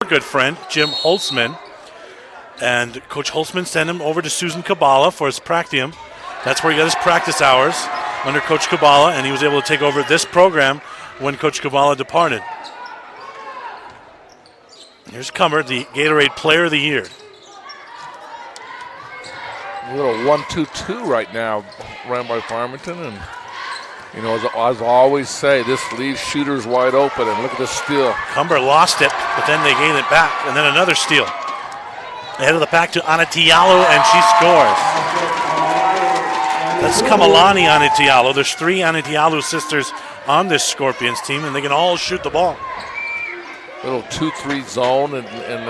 good friend, Jim Holtzman. And Coach Holtzman sent him over to Susan Kabbalah for his practium. That's where he got his practice hours under Coach Kabbalah, and he was able to take over this program when Coach Kabbalah departed. Here's Cumber, the Gatorade Player of the Year. A little 1-2-2 right now ran by Farmington, and you know, as I always say, this leaves shooters wide open, and look at this steal. Cumber lost it, but then they gained it back, and then another steal. Ahead of the pack to Anatialo, and she scores. That's Kamalani Anatialo. There's 3 Anatialo sisters on this Scorpions team, and they can all shoot the ball. Little 2-3 zone, and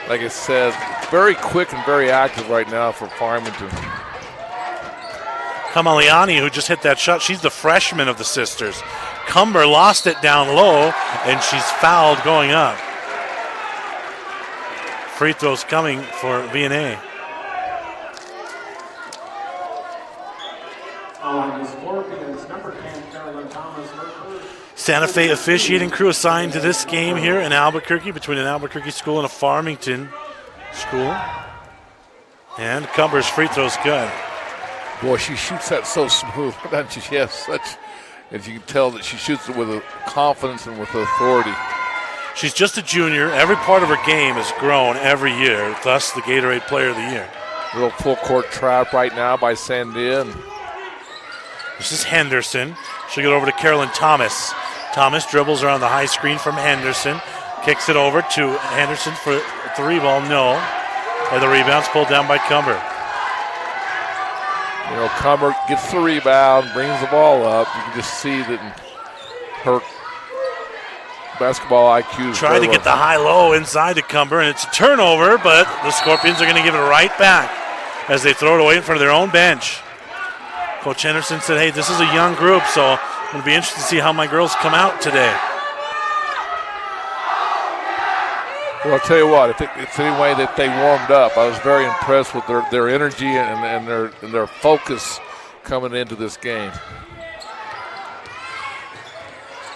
like I said, very quick and very active right now for Farmington. Kamaliani, who just hit that shot, she's the freshman of the sisters. Cumber lost it down low, and she's fouled going up. Free throws coming for V&A. Santa Fe officiating crew assigned to this game here in Albuquerque, between an Albuquerque school and a Farmington school. And Cumber's free throw's good. Boy, she shoots that so smooth, doesn't she? She has such, as you can tell, that she shoots it with a confidence and with authority. She's just a junior. Every part of her game has grown every year, thus the Gatorade Player of the Year. Little full court trap right now by Sandia. This is Henderson. She'll get over to Carolyn Thomas. Thomas dribbles around the high screen from Henderson. Kicks it over to Henderson for a 3-ball, no. And the rebound's pulled down by Cumber. You know, Cumber gets the rebound, brings the ball up. You can just see that her basketball IQ is trying to get the high-low inside to Cumber, and it's a turnover, but the Scorpions are going to give it right back as they throw it away in front of their own bench. Coach Henderson said, hey, this is a young group, so I'm going to be interested to see how my girls come out today. Well, I'll tell you what, if it's any way that they warmed up, I was very impressed with their energy and their focus coming into this game.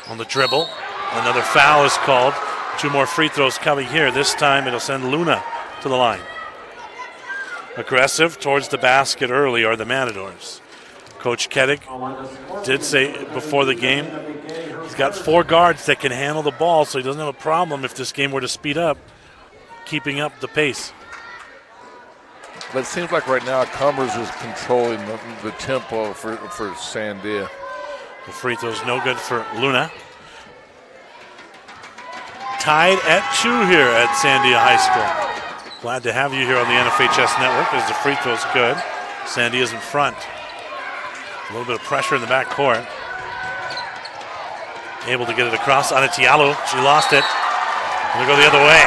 On the dribble, another foul is called. 2 more free throws coming here. This time it'll send Luna to the line. Aggressive towards the basket early are the Matadors. Coach Keddick did say before the game, he's got 4 guards that can handle the ball, so he doesn't have a problem if this game were to speed up, keeping up the pace. But it seems like right now Cumbers is controlling the tempo for Sandia. The free throw's no good for Luna. Tied at 2 here at Sandia High School. Glad to have you here on the NFHS network as the free throw's good. Sandia's in front. A little bit of pressure in the back court. Able to get it across. Anatialo, she lost it. Gonna go the other way.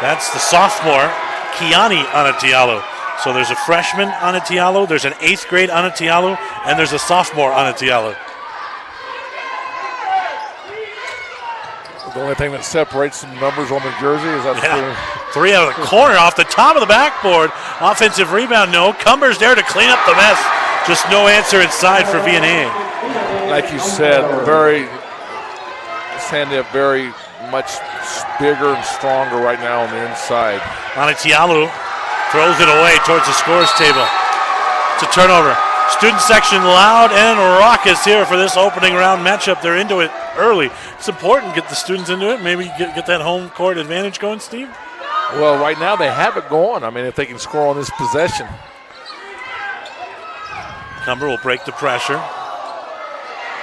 That's the sophomore, Kiani Anatialo. So there's a freshman Anatialo, there's an 8th grade Anatialo, and there's a sophomore Anatialo. The only thing that separates the numbers on the jersey is that 3 out of the corner off the top of the backboard. Offensive rebound, no. Cumber's there to clean up the mess. Just no answer inside for V&A. Like you said, Sandia very much bigger and stronger right now on the inside. Anatialo throws it away towards the scorer's table. It's a turnover. Student section loud and raucous here for this opening round matchup. They're into it early. It's important to get the students into it. Maybe get that home court advantage going, Steve? Well, right now they have it going. I mean, if they can score on this possession. Cumber will break the pressure.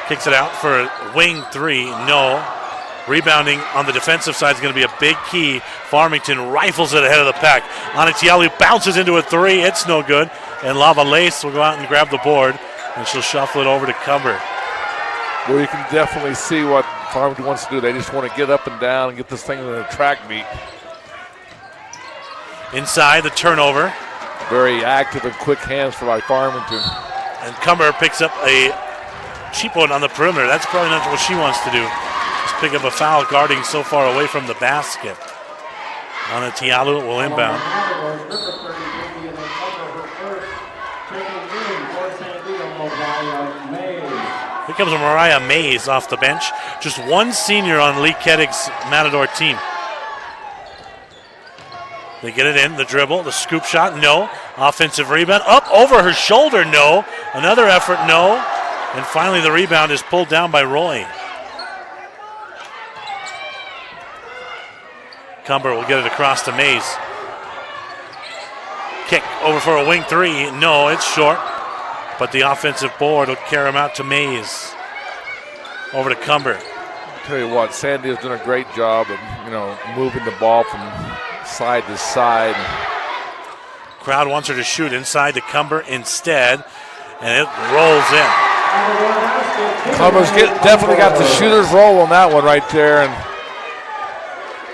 Kicks it out for a wing 3. No. Rebounding on the defensive side is going to be a big key. Farmington rifles it ahead of the pack. Anatiali bounces into a 3. It's no good. And Lava Lace will go out and grab the board, and she'll shuffle it over to Cumber. Well, you can definitely see what Farmington wants to do. They just want to get up and down and get this thing in a track meet. Inside, the turnover. Very active and quick hands for Farmington. And Cumber picks up a cheap one on the perimeter. That's probably not what she wants to do. Just pick up a foul guarding so far away from the basket. Anatialu will inbound. I think comes Mariah Mays off the bench. Just one senior on Lee Kettig's Matador team. They get it in, the dribble, the scoop shot, no. Offensive rebound, up over her shoulder, no. Another effort, no. And finally the rebound is pulled down by Roy. Cumber will get it across to Mays. Kick over for a wing three, no, it's short. But the offensive board will carry him out to Mays. Over to Cumber. I'll tell you what, Sandy has done a great job of, moving the ball from side to side. Crowd wants her to shoot inside to Cumber instead, and it rolls in. Cumber's definitely got the shooter's roll on that one right there. And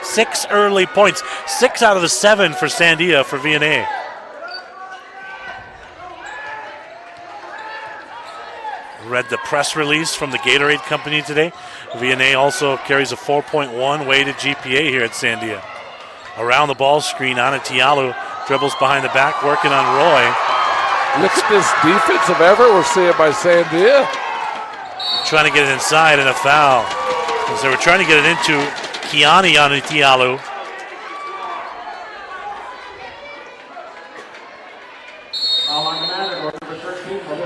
6 early points, 6 out of the 7 for Sandia for VNA. Read the press release from the Gatorade company today. VNA also carries a 4.1 weighted GPA here at Sandia. Around the ball screen, Ana Tialu dribbles behind the back, working on Roy. Look at this defensive effort we're seeing by Sandia. Trying to get it inside and a foul. As they were trying to get it into Kiani Ana Tialu.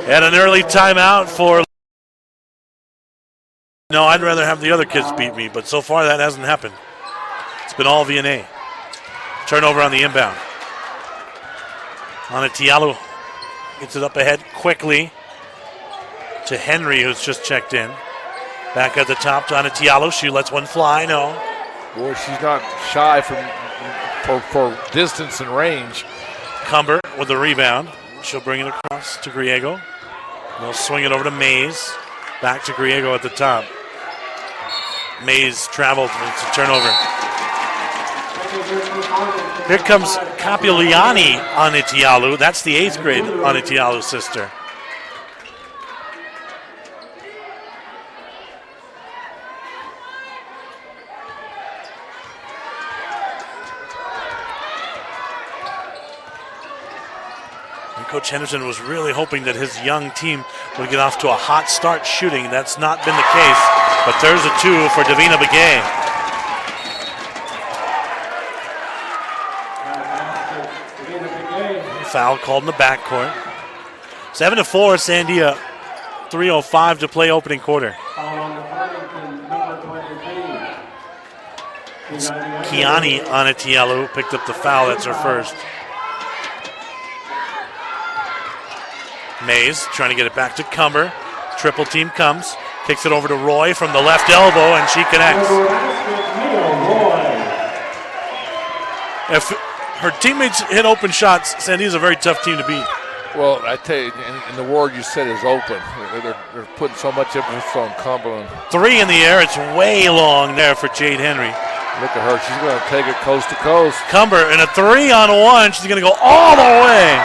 And an early timeout for... No, I'd rather have the other kids beat me, but so far that hasn't happened. It's been all VNA. Turnover on the inbound. Ana Tialu gets it up ahead quickly to Henry, who's just checked in. Back at the top to Ana Tialu. She lets one fly, no. Boy, she's not shy for distance and range. Cumber with the rebound. She'll bring it across to Griego. They'll swing it over to Mays. Back to Griego at the top. Mays traveled, and it's a turnover. Here comes Capuliani Anitialu. That's the 8th grade Anitialu sister. Coach Henderson was really hoping that his young team would get off to a hot start shooting. That's not been the case, but there's a 2 for Davina Begay. Foul called in the backcourt. 7-4, Sandia. 3:05 to play opening quarter. Kiani Anatialu picked up the foul. That's her first. Mays trying to get it back to Cumber. Triple team comes. Kicks it over to Roy from the left elbow, and she connects. If her teammates hit open shots, Sandia's a very tough team to beat. Well, I tell you, and the word you said is open. They're putting so much emphasis on Cumberland. 3 in the air. It's way long there for Jade Henry. Look at her. She's going to take it coast to coast. Cumber in a 3-on-1. She's going to go all the way.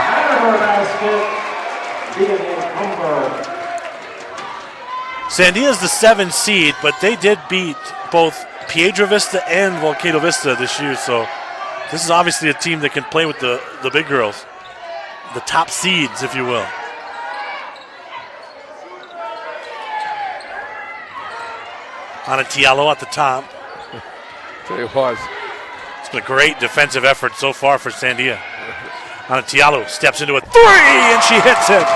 Sandia's the 7 seed, but they did beat both Piedra Vista and Volcano Vista this year, so this is obviously a team that can play with the big girls, the top seeds, if you will. Anatialo at the top. Tell you what. It's been a great defensive effort so far for Sandia. Anatialo steps into a 3, and she hits it.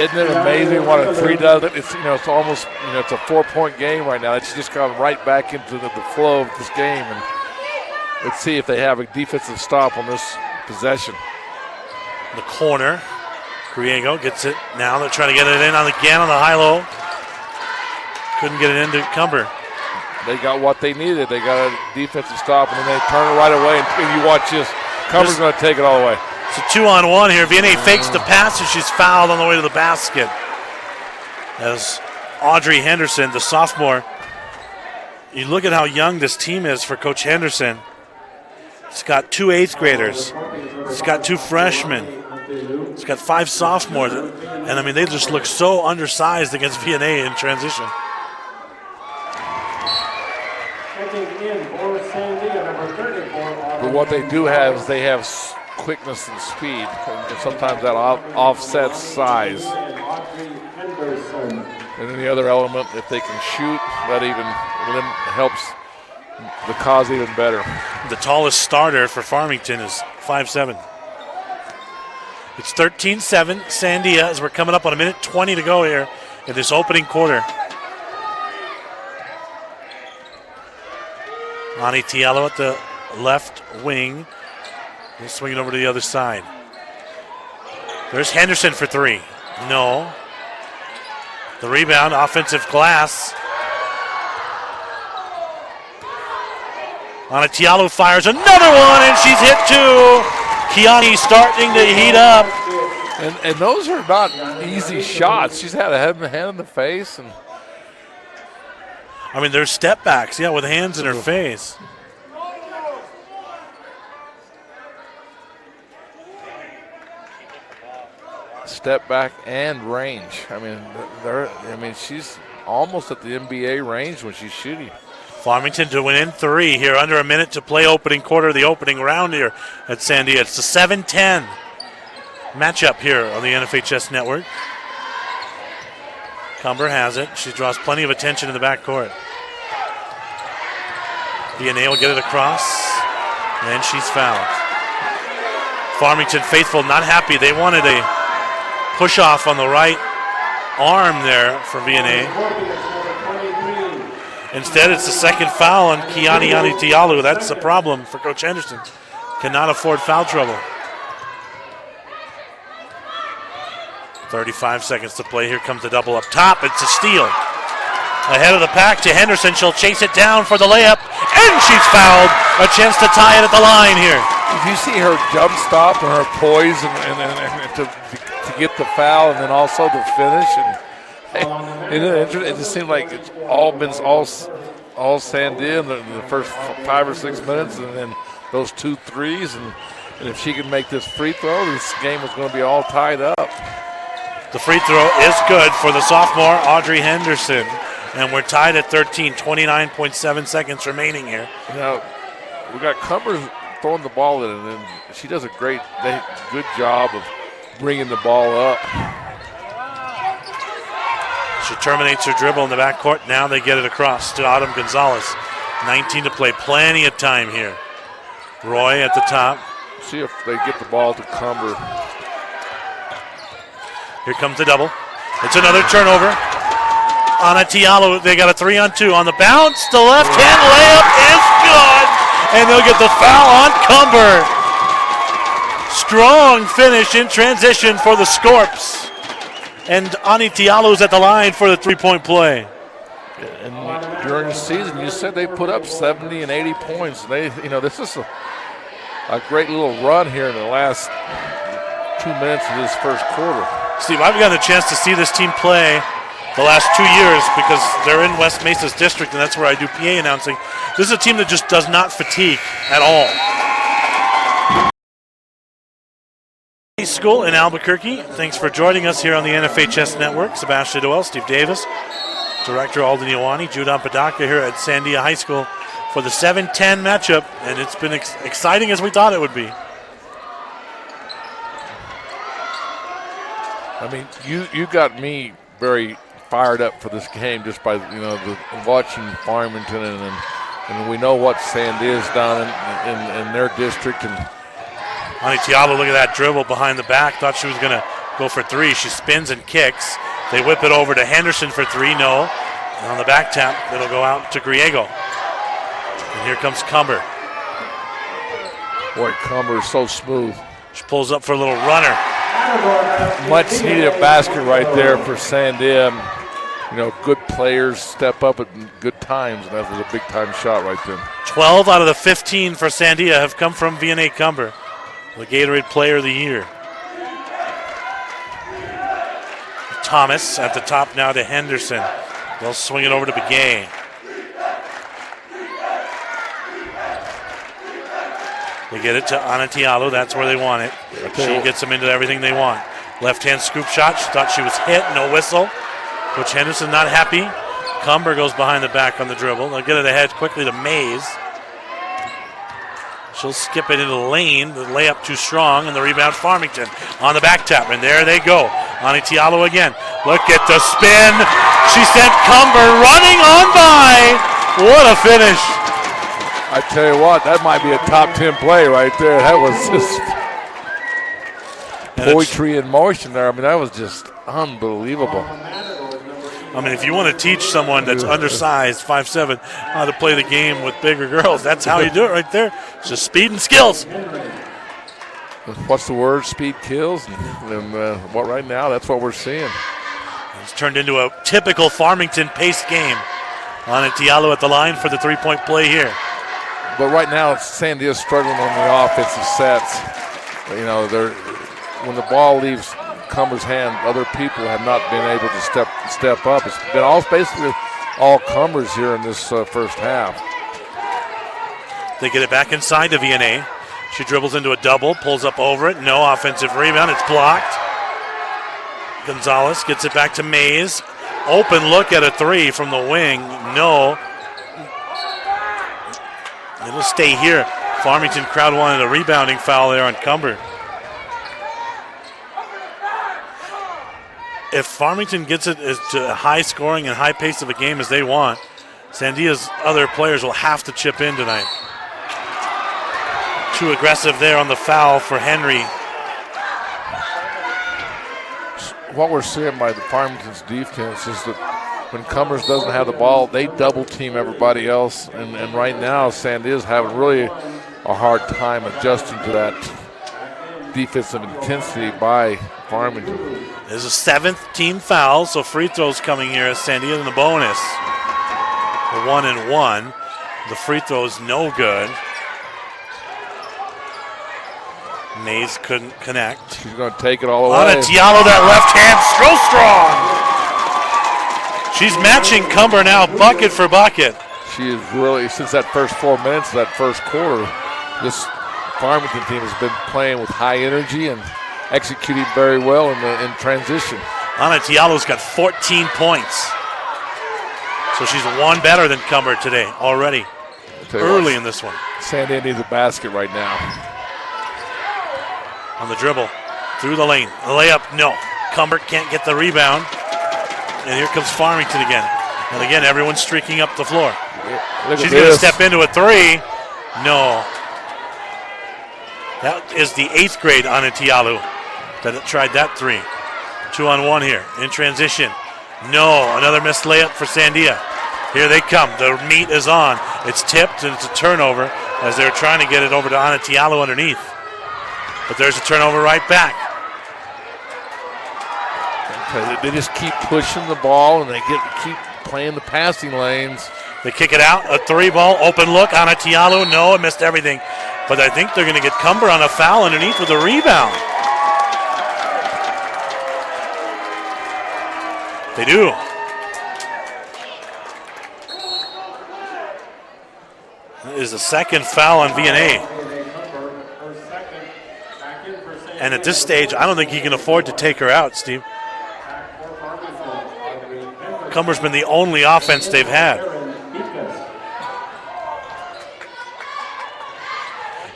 Isn't it amazing what a 3 does? It's it's almost it's a 4-point game right now. It's just gone right back into the flow of this game, and let's see if they have a defensive stop on this possession. The corner, Griego gets it. Now they're trying to get it in again on the high-low. Couldn't get it into Cumber. They got what they needed. They got a defensive stop, and then they turn it right away. And you watch this. Cumber's going to take it all the way. It's a 2-on-1 here. VNA fakes the pass, and she's fouled on the way to the basket. As Audrey Henderson, the sophomore, you look at how young this team is for Coach Henderson. It's got 2 8th graders. It's got 2 freshmen. It's got 5 sophomores. And, I mean, they just look so undersized against VNA in transition. But what they do have is they have quickness and speed, and sometimes that offsets size. And then the other element, if they can shoot, that even helps the cause even better. The tallest starter for Farmington is 5'7". It's 13-7, Sandia, as we're coming up on 1:20 to go here in this opening quarter. Ani Tialo at the left wing. He'll swing it over to the other side. There's Henderson for three. No. The rebound, offensive glass. Ani Tialo fires another one, and she's hit two. Kiani starting to heat up. And those are not easy shots. She's had a hand in the face. And I mean, there's step backs, yeah, with hands in her face. Step back and range. I mean, she's almost at the NBA range when she's shooting. Farmington to win in three here, under a minute to play opening quarter, the opening round here at Sandia. It's a 7-10 matchup here on the NFHS network. Cumber has it. She draws plenty of attention in the backcourt. DNA will get it across, and she's fouled. Farmington faithful not happy. They wanted a push off on the right arm there for VNA. Instead, it's the second foul on Kiani Tialu. That's a problem for Coach Henderson. Cannot afford foul trouble. 35 seconds to play. Here comes the double up top. It's a steal. Ahead of the pack to Henderson. She'll chase it down for the layup, and she's fouled. A chance to tie it at the line here. If you see her jump stop and her poise and to get the foul, and then also the finish, it just seemed like it's all Sandia in the first 5 or 6 minutes, and then those 2 threes, and if she can make this free throw, this game is going to be all tied up. The free throw is good for the sophomore Audrey Henderson, and we're tied at 13. 29.7 seconds remaining here. Now we got Cumber throwing the ball in, and she does a good job of bringing the ball up. She terminates her dribble in the backcourt. Now they get it across to Autumn Gonzalez. 19 to play. Plenty of time here. Roy at the top. See if they get the ball to Cumber. Here comes the double. It's another turnover. Ana Tialo, they got a 3-on-2 on the bounce. The left-hand layup is good. And they'll get the foul on Cumber. Strong finish in transition for the Scorps. And Ani Tialo's at the line for the three-point play. And during the season, you said they put up 70 and 80 points. This is a great little run here in the last 2 minutes of this first quarter. Steve, I've gotten a chance to see this team play the last 2 years because they're in West Mesa's district, and that's where I do PA announcing. This is a team that just does not fatigue at all. School in Albuquerque. Thanks for joining us here on the NFHS Network. Sebastian Doyle, Steve Davis, Director Alden Ioane, Judon Padaka here at Sandia High School for the 7-10 matchup, and it's been exciting as we thought it would be. I mean, you got me very fired up for this game just by watching Farmington, and we know what Sandia's done in their district. And Ani Tialo, look at that dribble behind the back. Thought she was going to go for three. She spins and kicks. They whip it over to Henderson for three. No. And on the back tap, it'll go out to Griego. And here comes Cumber. Boy, Cumber is so smooth. She pulls up for a little runner. Much needed basket right there for Sandia. Good players step up at good times, and that was a big-time shot right there. 12 out of the 15 for Sandia have come from VNA Cumber, the Gatorade Player of the Year. Thomas at the top now to Henderson. They'll swing it over to Begay. They get it to Ana Tialo. That's where they want it. She gets them into everything they want. Left-hand scoop shot. She thought she was hit. No whistle. Coach Henderson not happy. Cumber goes behind the back on the dribble. They'll get it ahead quickly to Mays. She'll skip it into the lane. The layup too strong, and the rebound Farmington on the back tap. And there they go. Ani Tialo again. Look at the spin. She sent Cumber running on by. What a finish. I tell you what, that might be a top 10 play right there. That was just poetry in motion there. I mean, that was just unbelievable. I mean, if you want to teach someone that's undersized, 5'7", how to play the game with bigger girls, that's how you do it right there. It's just speed and skills. What's the word? Speed kills. And what right now, that's what we're seeing. It's turned into a typical Farmington paced game. Ani Tialo at the line for the three-point play here. But right now, Sandia's struggling on the offensive sets. You know, when the ball leaves Cumber's hand, other people have not been able to step up. It's been basically all Cumbers here in this first half. They get it back inside to VNA. She dribbles into a double, pulls up over it. No offensive rebound. It's blocked. Gonzalez gets it back to Mays. Open look at a three from the wing. No. It'll stay here. Farmington crowd wanted a rebounding foul there on Cumber. If Farmington gets it to a high scoring and high pace of a game as they want, Sandia's other players will have to chip in tonight. Too aggressive there on the foul for Henry. What we're seeing by the Farmington's defense is that when Cumbers doesn't have the ball, they double team everybody else. And right now, Sandia's having really a hard time adjusting to that defensive intensity by Farmington. There's a seventh team foul, so free throws coming here as Sandia in the bonus. A 1-and-1. The free throw is no good. Mays couldn't connect. She's going to take it all away. Ani Tialo, that left hand, strong. She's matching Cumber now, bucket for bucket. She is really, since that first 4 minutes of that first quarter, this Farmington team has been playing with high energy and executing very well in transition. Ani Tialo's got 14 points. So she's one better than Cumber today already, early in this one. Sandia needs a basket right now. On the dribble, through the lane. The layup, no. Cumber can't get the rebound. And here comes Farmington again. And again, everyone's streaking up the floor. She's going to step into a three. No. That is the 8th grade Ani Tialo that tried that three. 2-on-1 here in transition. No, another missed layup for Sandia. Here they come. The meat is on. It's tipped and it's a turnover as they're trying to get it over to Ani Tialo underneath. But there's a turnover right back. Okay, they just keep pushing the ball and they keep playing the passing lanes. They kick it out. A three ball, open look. Ani Tialo, no, it missed everything. But I think they're going to get Cumber on a foul underneath with a rebound. They do. That is the second foul on VNA. And at this stage, I don't think he can afford to take her out, Steve. Cumber's been the only offense they've had.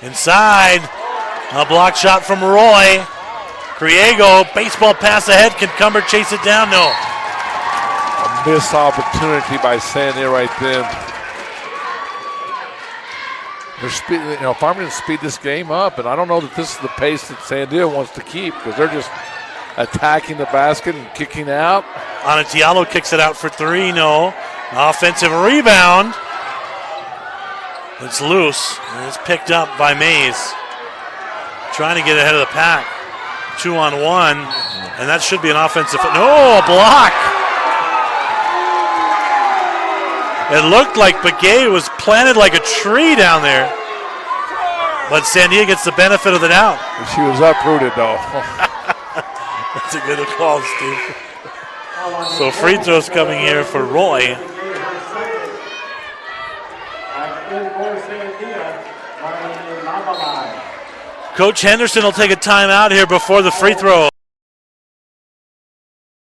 Inside, a block shot from Roy. Griego, baseball pass ahead. Can Cumber chase it down? No. A missed opportunity by Sandia right then. They're Farmington speed this game up, and I don't know that this is the pace that Sandia wants to keep because they're just attacking the basket and kicking out. Ani Tialo kicks it out for three. No. Offensive rebound. It's loose, and it's picked up by Mays. Trying to get ahead of the pack. 2-on-1, and that should be an offensive. No, a block. It looked like Begay was planted like a tree down there. But Sandia gets the benefit of the doubt. She was uprooted, though. That's a good call, Steve. So free throws coming here for Roy. Coach Henderson will take a timeout here before the free throw.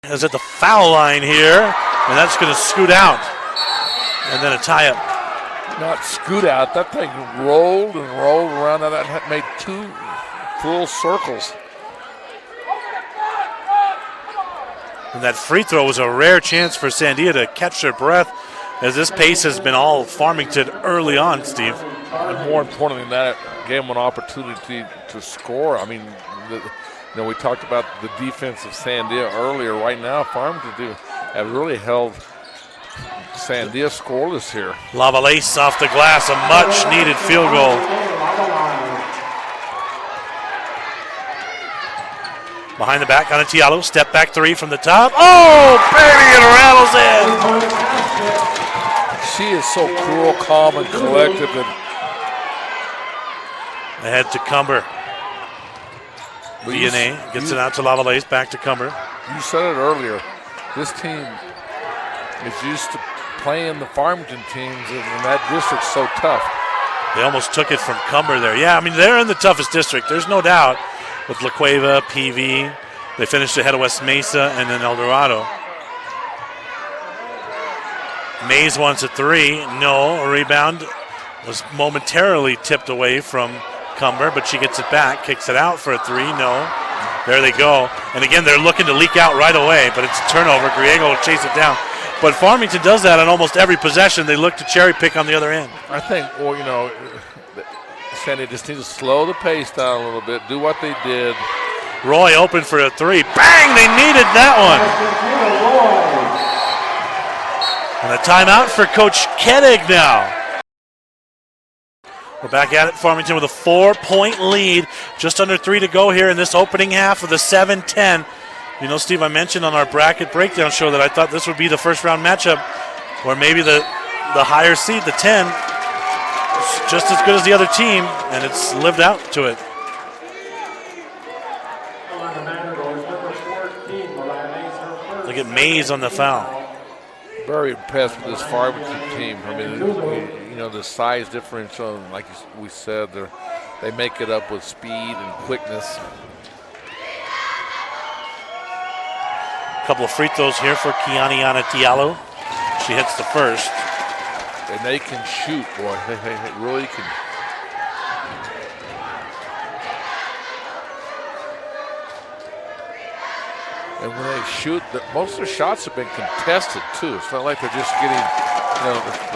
Is at the foul line here, and that's going to scoot out. And then a tie-up. Not scoot out. That thing rolled and rolled around. That made two full circles. And that free throw was a rare chance for Sandia to catch their breath, as this pace has been all Farmington early on, Steve. And more importantly than that, gave them an opportunity to score. I mean, we talked about the defense of Sandia earlier. Right now, Farmington have really held Sandia scoreless here. Lavalace off the glass, a much-needed field goal. Behind the back on Tialo, step back three from the top. Oh, baby, it rattles in. She is so cool, calm, and collected. And ahead to Cumber. VNA gets it out to Lavalace, back to Cumber. You said it earlier. This team is used to playing the Farmington teams, and that district's so tough. They almost took it from Cumber there. Yeah, I mean, they're in the toughest district. There's no doubt. With La Cueva, PV, they finished ahead of West Mesa and then El Dorado. Mays wants a three. No, a rebound was momentarily tipped away from Cumber, but she gets it back, kicks it out for a three. No. There they go. And again, they're looking to leak out right away, but it's a turnover. Griego will chase it down. But Farmington does that on almost every possession. They look to cherry pick on the other end. I think, Sandy just needs to slow the pace down a little bit, do what they did. Roy open for a three. Bang! They needed that one. And a timeout for Coach Koenig now. We're back at it. Farmington with a 4-point lead. Just under 3 to go here in this opening half of the 7-10. You know, Steve, I mentioned on our bracket breakdown show that I thought this would be the first round matchup where maybe the higher seed, the 10, is just as good as the other team, and it's lived out to it. Look at Mays on the foul. Very impressed with this Farmington team. I mean, the size differential, like we said, they make it up with speed and quickness. A couple of free throws here for Kianiana Tialo. She hits the first. And they can shoot, boy. They really can. And when they shoot, most of their shots have been contested, too. It's not like they're just getting,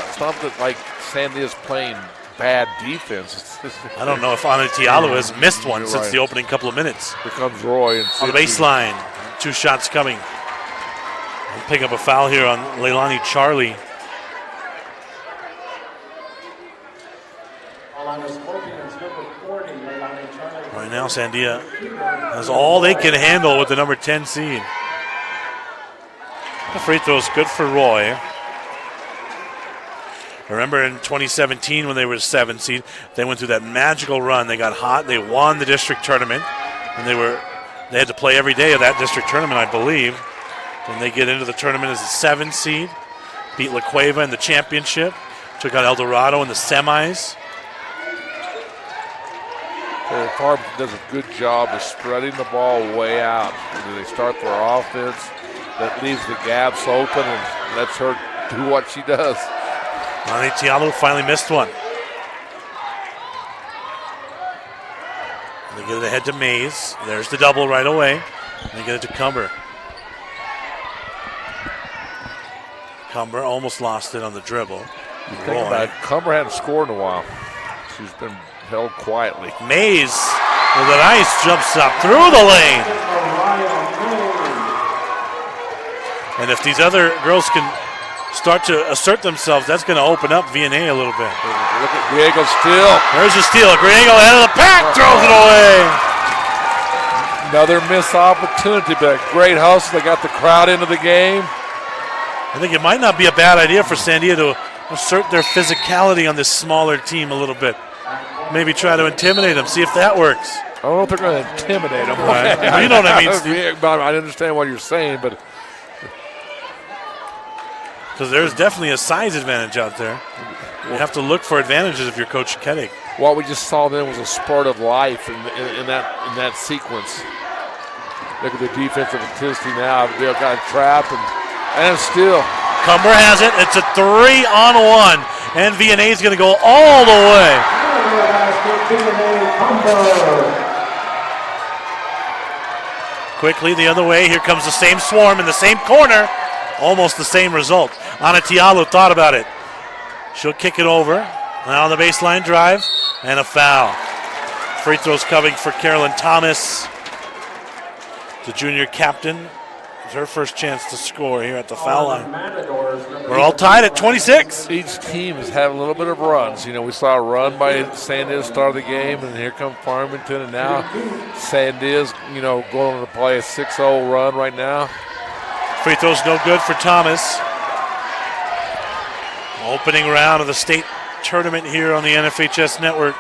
it's not that like Sandia's playing bad defense. I don't know if Ana Tialo has missed one since the opening couple of minutes. Here comes Roy. On the baseline, 2 shots coming. We'll pick up a foul here on Leilani Charlie. Right now, Sandia has all they can handle with the number 10 seed. The free throw is good for Roy. Remember in 2017 when they were 7 seed, they went through that magical run. They got hot. They won the district tournament, and they had to play every day of that district tournament, I believe. Then they get into the tournament as a 7 seed, beat La Cueva in the championship, took out El Dorado in the semis. Farmington does a good job of spreading the ball way out. They start their offense that leaves the gaps open and lets her do what she does. Ani Tialo finally missed one. They get it ahead to Mays. There's the double right away. They get it to Cumber. Cumber almost lost it on the dribble. You think about it, Cumber hadn't scored in a while. She's been held quietly. Mays with a nice jump stop through the lane. And if these other girls can start to assert themselves, that's going to open up VNA a little bit. Look at Griego's steal. There's a steal. Griego ahead of the pack, throws it away. Another missed opportunity, but a great hustle. They got the crowd into the game. I think it might not be a bad idea for Sandia to assert their physicality on this smaller team a little bit. Maybe try to intimidate them, see if that works. I don't know if they're going to intimidate them. Right. Well, you know what I mean, Steve. I understand what you're saying, but because there's definitely a size advantage out there. You have to look for advantages if you're Coach Koenig. What we just saw then was a spurt of life in that sequence. Look at the defensive intensity now. They've got a trap and still. Cumber has it. It's a 3-on-1, and VNA is going to go all the way. Quickly the other way. Here comes the same swarm in the same corner. Almost the same result. Anatialu thought about it. She'll kick it over. Now on the baseline drive. And a foul. Free throws coming for Carolyn Thomas. The junior captain. It's her first chance to score here at the foul line. We're all tied at 26. Each team is having a little bit of runs. You know, we saw a run by Sandia at the start of the game, and here comes Farmington, and now Sandia's, you know, going to play a 6-0 run right now. Free throws no good for Thomas. Opening round of the state tournament here on the NFHS network.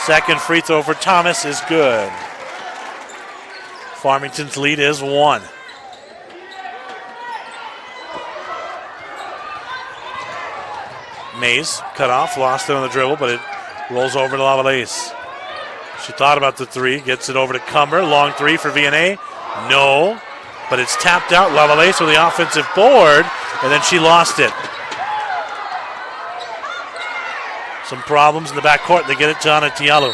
Second free throw for Thomas is good. Farmington's lead is 1. Mays cut off, lost it on the dribble, but it rolls over to Lavalace. She thought about the three, gets it over to Cumber. Long three for VNA. No, but it's tapped out. Lavalace with the offensive board, and then she lost it. Some problems in the backcourt. They get it to Anatialu.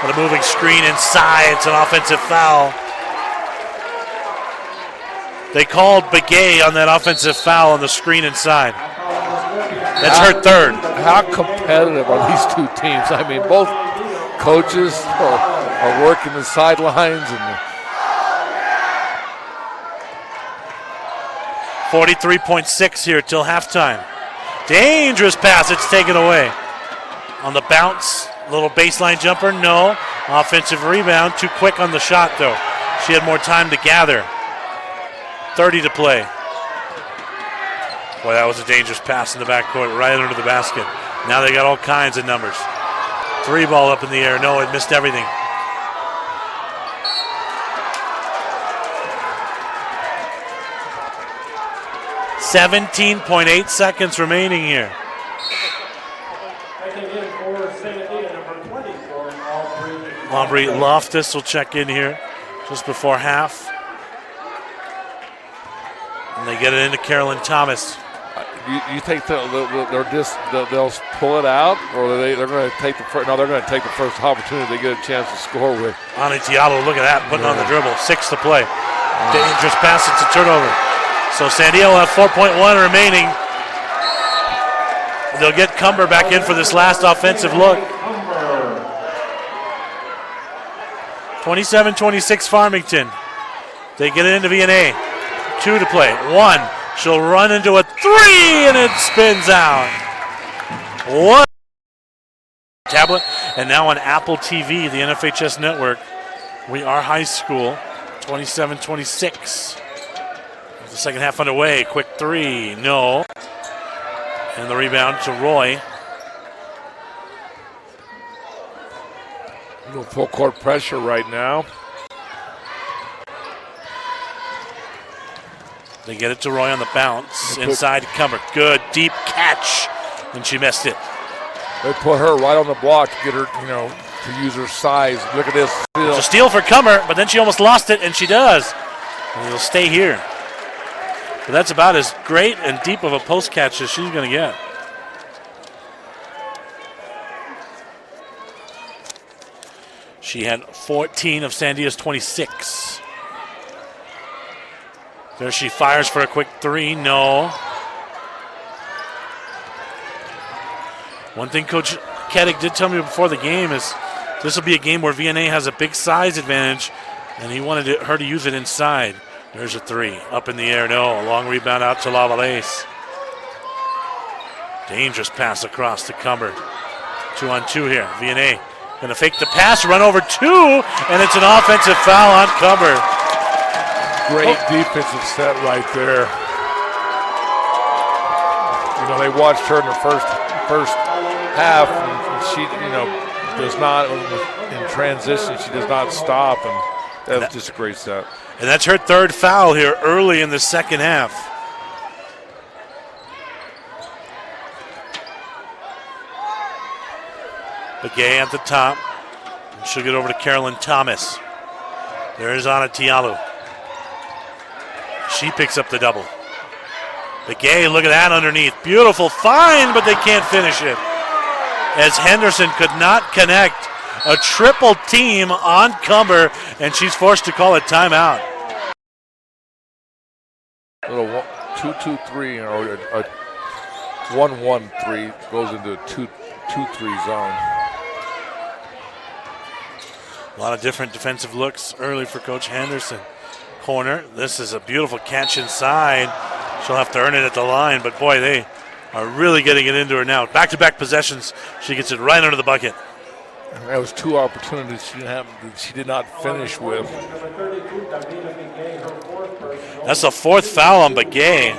With a moving screen inside. It's an offensive foul. They called Begay on that offensive foul on the screen inside. That's her third. How competitive are these two teams? I mean, both coaches are working the sidelines. And 43.6 here till halftime. Dangerous pass, it's taken away. On the bounce, little baseline jumper, no. Offensive rebound, too quick on the shot though. She had more time to gather. 30 to play. Boy, that was a dangerous pass in the backcourt, right under the basket. Now they got all kinds of numbers. Three ball up in the air, no, it missed everything. .8 seconds remaining here. Aubrey Loftus will check in here just before half. And they get it into Carolyn Thomas. You think they'll pull it out, or they're going to take the first? No, they're going to take the first opportunity they get a chance to score with. Anatialu, look at that, putting on the dribble. 6 to play. Dangerous pass, it's a turnover. So Sandia will have 4.1 remaining. They'll get Cumber back in for this last offensive look. 27-26 Farmington. They get it into VNA. 2 to play. 1. She'll run into a 3 and it spins out. 1. Tablet and now on Apple TV, the NFHS network. We are high school. 27-26. The second half underway. Quick 3. No. And the rebound to Roy. A little full court pressure right now. They get it to Roy on the bounce. Inside Cumber. Good deep catch. And she missed it. They put her right on the block to get her, to use her size. Look at this. It's a steal for Cumber, but then she almost lost it, and she does. And it'll stay here. But that's about as great and deep of a post catch as she's going to get. She had 14 of Sandia's 26. There she fires for a quick 3. No. One thing Coach Keddick did tell me before the game is this will be a game where VNA has a big size advantage, and he wanted her to use it inside. There's a 3. Up in the air, no. A long rebound out to Lavalace. Dangerous pass across to Cumber. 2-on-2 here. VNA going to fake the pass, run over 2, and it's an offensive foul on Cumber. Great defensive set right there. They watched her in the first half, and she, does not, in transition, she does not stop, and that was just a great set. And that's her third foul here early in the second half. Begay at the top. And she'll get over to Carolyn Thomas. There's Anatialu. She picks up the double. Begay, look at that underneath. Beautiful find, but they can't finish it. as Henderson could not connect. A triple team on Cumber, and she's forced to call a timeout. A little 2-2-3 or a 1-1-3 goes into a 2-2-3 zone. A lot of different defensive looks early for Coach Henderson. Corner, this is a beautiful catch inside. She'll have to earn it at the line, but boy, they are really getting it into her now. Back-to-back possessions, she gets it right under the bucket. That was two opportunities she did not finish with. That's the fourth foul on Begay.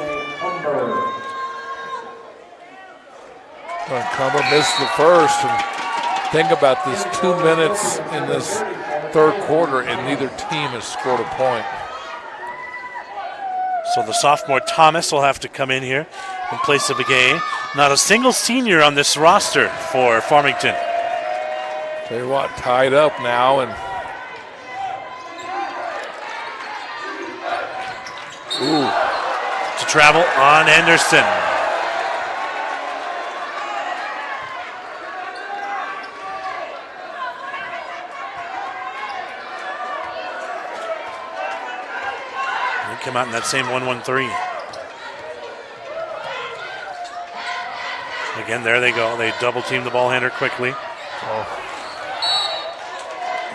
Cumber missed the first. And think about this, 2 minutes in this third quarter, and neither team has scored a point. So the sophomore Thomas will have to come in here in place of Begay. Not a single senior on this roster for Farmington. Tell you what, tied up now, and to travel on Henderson. They come out in that same 1-1-3. Again, there they go. They double team the ball handler quickly.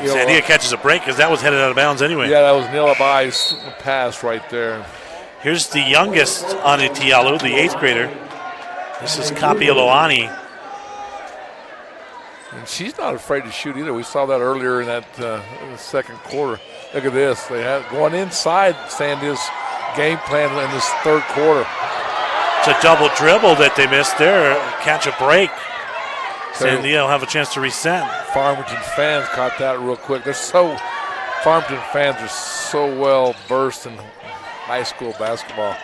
Sandia catches a break because that was headed out of bounds anyway. Yeah, that was Nilabai's pass right there. Here's the youngest Ani Tialu, the 8th grader. This is Kapi Loani. And she's not afraid to shoot either. We saw that earlier in that in the second quarter. Look at this. They had going inside Sandia's game plan in this third quarter. It's a double dribble that they missed there. Catch a break. Sandia will have a chance to reset. Farmington fans caught that real quick. Farmington fans are so well versed in high school basketball,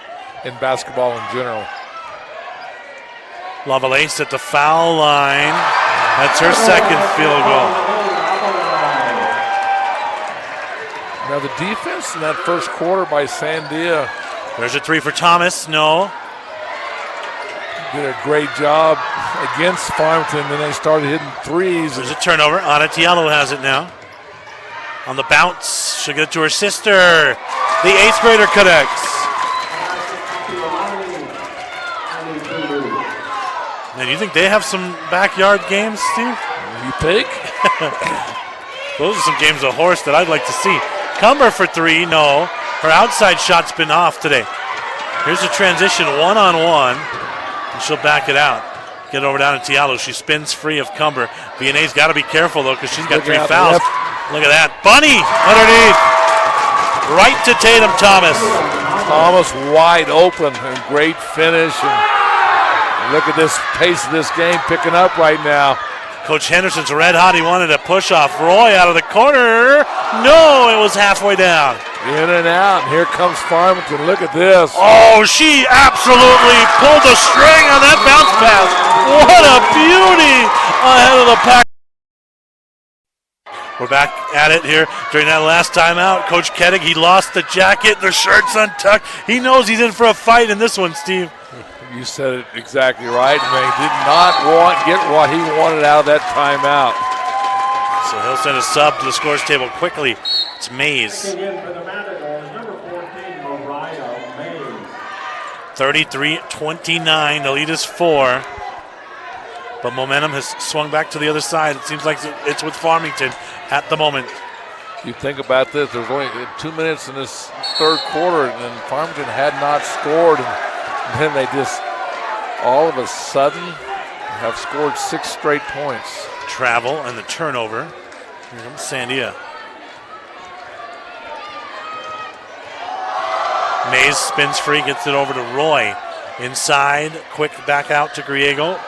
in basketball in general. Lovelace at the foul line. That's her second field goal. Now the defense in that first quarter by Sandia. There's a three for Thomas. No. Did a great job against Farmington, then they started hitting threes. There's a turnover. Ana Tialu has it now. On the bounce, she'll get it to her sister. The 8th grader connects. Man, you think they have some backyard games, Steve? You think? Those are some games of horse that I'd like to see. Cumber for three, no. Her outside shot's been off today. Here's a transition one-on-one. And she'll back it out. Get over down to Tialu. She spins free of Cumber. VNA's got to be careful, though, because she's got 3 fouls. Look at that. Bunny underneath. Right to Tatum Thomas. Thomas wide open and great finish. And look at this pace of this game picking up right now. Coach Henderson's red hot. He wanted a push off. Roy out of the corner. No, it was halfway down. In and out. And here comes Farmington. Look at this. Oh, she absolutely pulled the string on that bounce pass. What a beauty ahead of the pack. We're back at it here during that last timeout. Coach Kettig, he lost the jacket. The shirt's untucked. He knows he's in for a fight in this one, Steve. You said it exactly right. Man, he did not get what he wanted out of that timeout. So he'll send a sub to the scores table quickly. It's Mays. 33-29. The lead is 4. But momentum has swung back to the other side. It seems like it's with Farmington at the moment. You think about this. There's only 2 minutes in this third quarter, and Farmington had not scored. And then they just, all of a sudden, have scored 6 straight points. Travel and the turnover. Here comes Sandia. Mays spins free, gets it over to Roy. Inside, quick back out to Griego.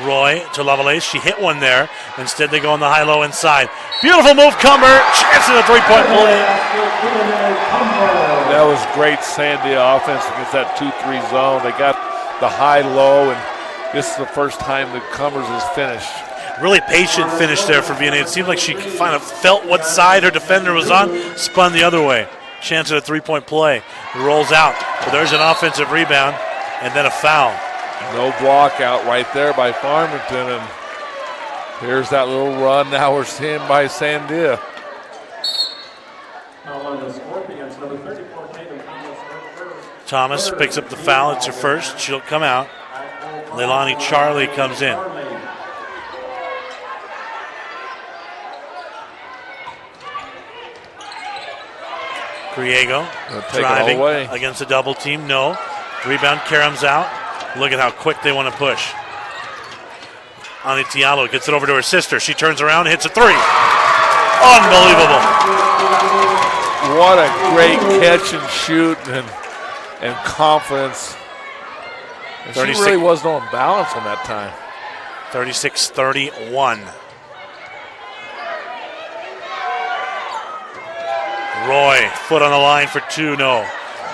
Roy to Lovelace. She hit one there. Instead, they go on the high-low inside. Beautiful move, Cumber. Chance in a three-point play. That was great Sandia offense against that 2-3 zone. They got the high-low, and this is the first time that Cumbers has finished. Really patient finish there for Vienna. It seemed like she kind of felt what side her defender was on, spun the other way. Chance at a three-point play. It rolls out. But there's an offensive rebound and then a foul. No block out right there by Farmington, and Here's that little run now we're seeing by Sandia. Thomas picks up the foul. It's her first. She'll come out. Leilani Charlie comes in. Griego driving against a double team. No. Rebound. Karam's out. Look at how quick they want to push. Ani Tialo gets it over to her sister. She turns around and hits a three. Unbelievable. What a great catch and shoot and confidence. And she really was no imbalance on that time. 36-31. Roy, foot on the line for two, no.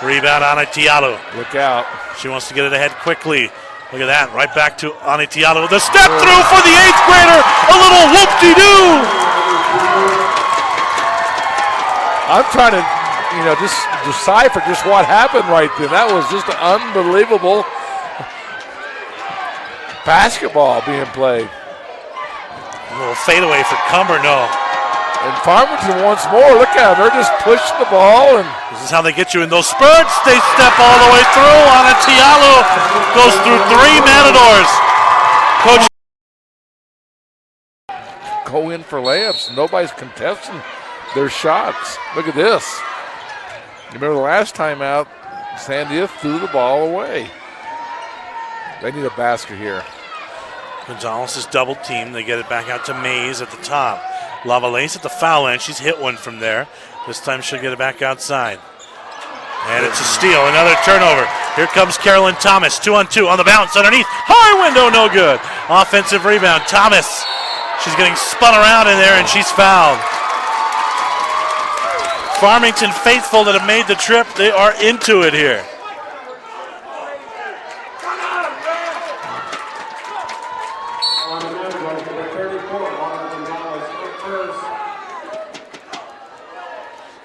Rebound, Ani Tialo. Look out. She wants to get it ahead quickly. Look at that, right back to Ani Tialo. The step through for the 8th grader. A little whoop-de-doo. I'm trying to, just decipher just what happened right there. That was just an unbelievable basketball being played. A little fadeaway for Cumber, no. And Farmington once more, look at them. They're just pushing the ball. And this is how they get you in those spurts. They step all the way through. Ani Tialo goes through 3 Matadors. Coach. Go in for layups. Nobody's contesting their shots. Look at this. You remember the last time out, Sandia threw the ball away. They need a basket here. Gonzalez is double teamed. They get it back out to Mays at the top. Lavalace at the foul end. She's hit one from there. This time she'll get it back outside. And it's a steal. Another turnover. Here comes Carolyn Thomas. 2-on-2 on the bounce underneath. High window, no good. Offensive rebound. Thomas. She's getting spun around in there and she's fouled. Farmington faithful that have made the trip. They are into it here.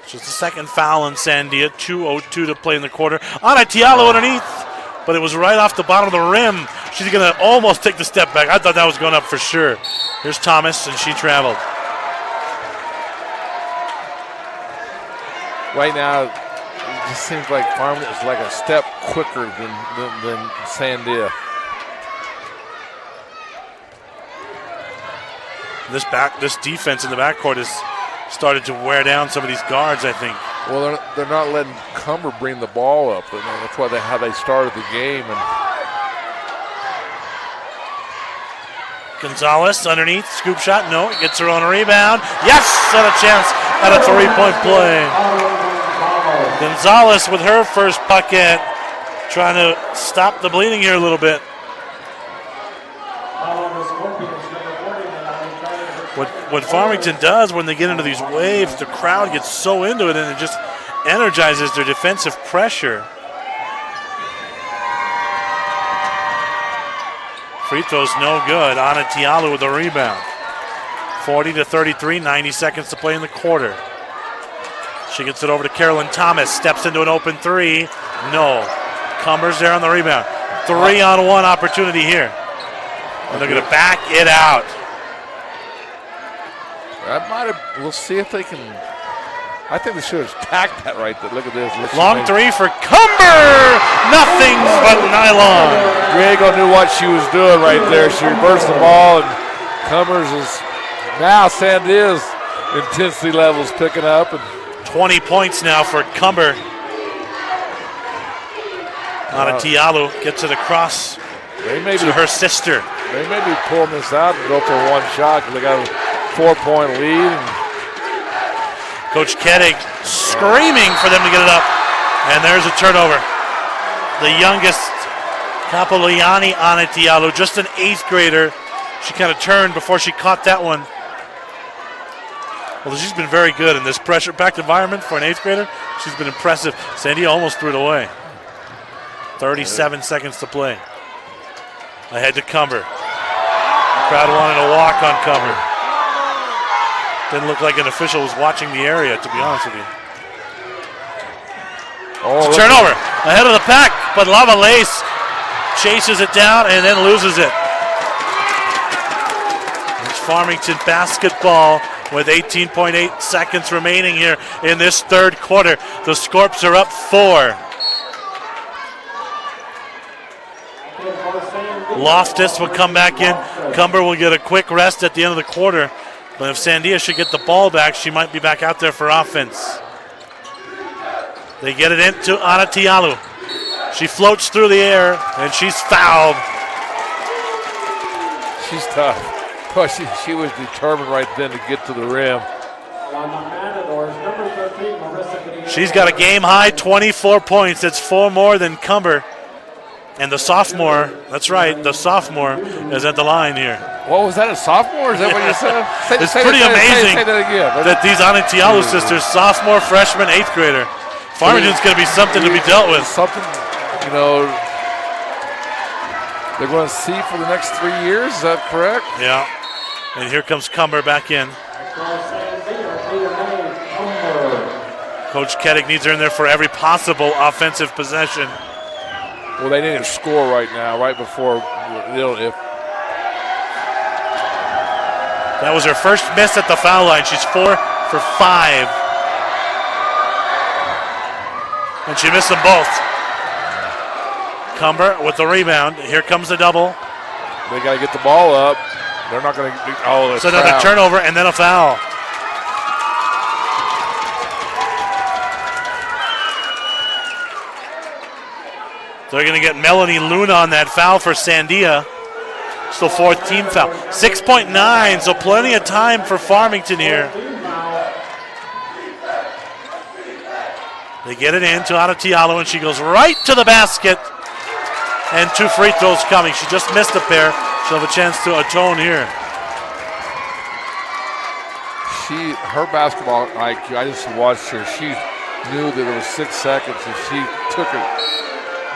Just the second foul on Sandia. 2:02 to play in the quarter. Ani Tialo underneath, but it was right off the bottom of the rim. She's going to almost take the step back. I thought that was going up for sure. Here's Thomas, and she traveled. Right now, it just seems like Farmington is like a step quicker than Sandia. This defense in the backcourt has started to wear down some of these guards, I think. Well, they're not letting Cumber bring the ball up. That's how they started the game. And Gonzalez underneath, scoop shot, no, gets her own rebound. Yes, and a chance at a 3-point play. Gonzalez with her first bucket, trying to stop the bleeding here a little bit. What Farmington does when they get into these waves, the crowd gets so into it and it just energizes their defensive pressure. Free throws no good. Ani Tialo with the rebound. 40-33, 90 seconds to play in the quarter. She gets it over to Carolyn Thomas, steps into an open three. No. Cumber's there on the rebound. 3-on-1 opportunity here. And they're going to back it out. We'll see if they can. I think they should have tacked that right there. Look at this. Long three for Cumber. Nothing but nylon. Griego knew what she was doing right there. She reversed the ball, and Cumbers is now Sandia's intensity levels picking up. And 20 points now for Cumber. Ani Tialo gets it across to her sister. They may be pulling this out and go for one shot because they got a 4-point lead. Coach Kettig screaming for them to get it up. And there's a turnover. The youngest, Capoliani Ani Tialo, just an 8th grader. She kind of turned before she caught that one. Well, she's been very good in this pressure-packed environment for an 8th grader. She's been impressive. Sandia almost threw it away. 37 seconds to play. Ahead to Cumber. Crowd wanted to walk on Cumber. Didn't look like an official was watching the area, to be honest with you. It's a turnover ahead of the pack, but Lavalace chases it down and then loses it. It's Farmington basketball with 18.8 seconds remaining here in this third quarter. The Scorps are up 4. Loftus will come back in. Cumber will get a quick rest at the end of the quarter. But if Sandia should get the ball back, she might be back out there for offense. They get it into Ana Tialu. She floats through the air, and she's fouled. She's tough. Well, she was determined right then to get to the rim. She's got a game-high 24 points. That's 4 more than Cumber. And the sophomore, that's right, the sophomore is at the line here. What was that, a sophomore? Is that what you said? It's pretty amazing say that again. that these Ana Tialu sisters, sophomore, freshman, 8th grader. Farmington's going to be something to be dealt with. Something, you know, they're going to see for the next 3 years. Is that correct? Yeah. And here comes Cumber back in. Coach Keddick needs her in there for every possible offensive possession. Well, they need to score right now, right before, if that was her first miss at the foul line. She's 4 for 5. And she missed them both. Cumber with the rebound. Here comes the double. They got to get the ball up. They're not going to. Oh, it's another turnover and then a foul. They're going to get Melanie Luna on that foul for Sandia. Still 4th team foul. 6.9, so plenty of time for Farmington here. They get it in to Ana Tialu, and she goes right to the basket. And 2 free throws coming. She just missed a pair. She'll have a chance to atone here. Her basketball IQ, I just watched her. She knew that there was 6 seconds, and she took it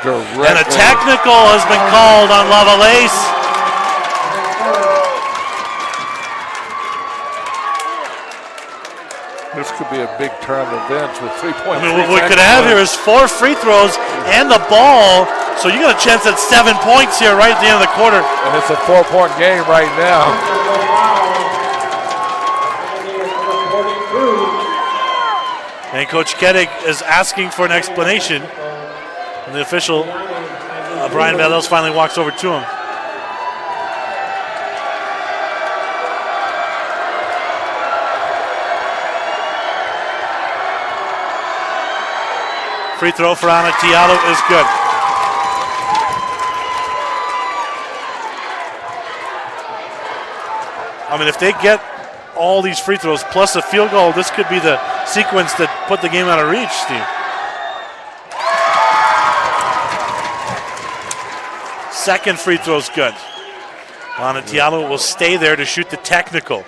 directly. And a technical has been called on Lovelace. This could be a big turn of events with 3.3 what we could have here is 4 free throws and the ball. So you got a chance at 7 points here right at the end of the quarter. And it's a 4-point game right now. And Coach Keddick is asking for an explanation. And the official, Brian Valdez, finally walks over to him. Free throw for Ana Tialu is good. I mean, if they get all these free throws plus a field goal, this could be the sequence that put the game out of reach, Steve. Second free throw's good. Ana Tialu will stay there to shoot the technical.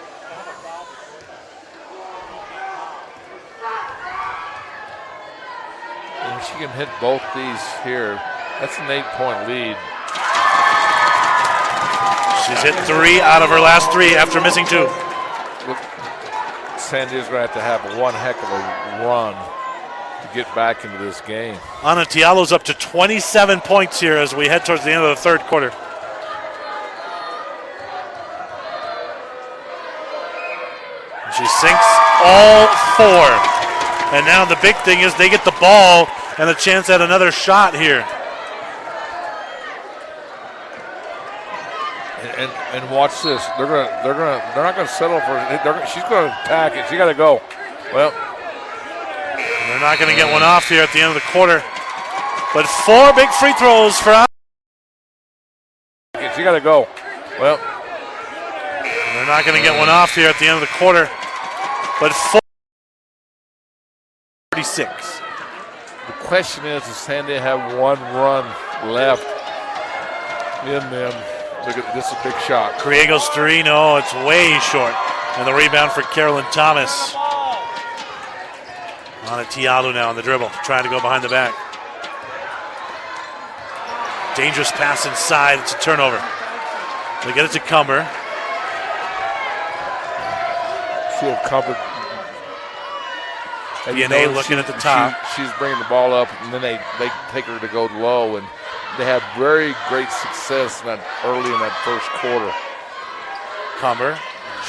And she can hit both these here. That's an 8-point lead. She's hit 3 out of her last 3 after missing 2. Look, Sandia's going to have one heck of a run to get back into this game. Ana Tialu's up to 27 points here as we head towards the end of the third quarter. She sinks all 4. And now the big thing is they get the ball and a chance at another shot here. And watch this. They're not gonna settle for it. She's gonna attack it. She gotta go. Well, they're not gonna get one off here at the end of the quarter. But 4 big free throws for us. She gotta go. Well, they're not gonna get one off here at the end of the quarter. But 46. The question is, does Sandia have one run left in them? Look at this, is a big shot. Criego's 3, no, it's way short. And the rebound for Carolyn Thomas. Ana Tialu now on the dribble, trying to go behind the back. Dangerous pass inside, it's a turnover. They get it to Cumber. See if Cumber. DNA looking at the top. She's bringing the ball up, and then they take her to go low, and they had very great success early in that first quarter. Cumber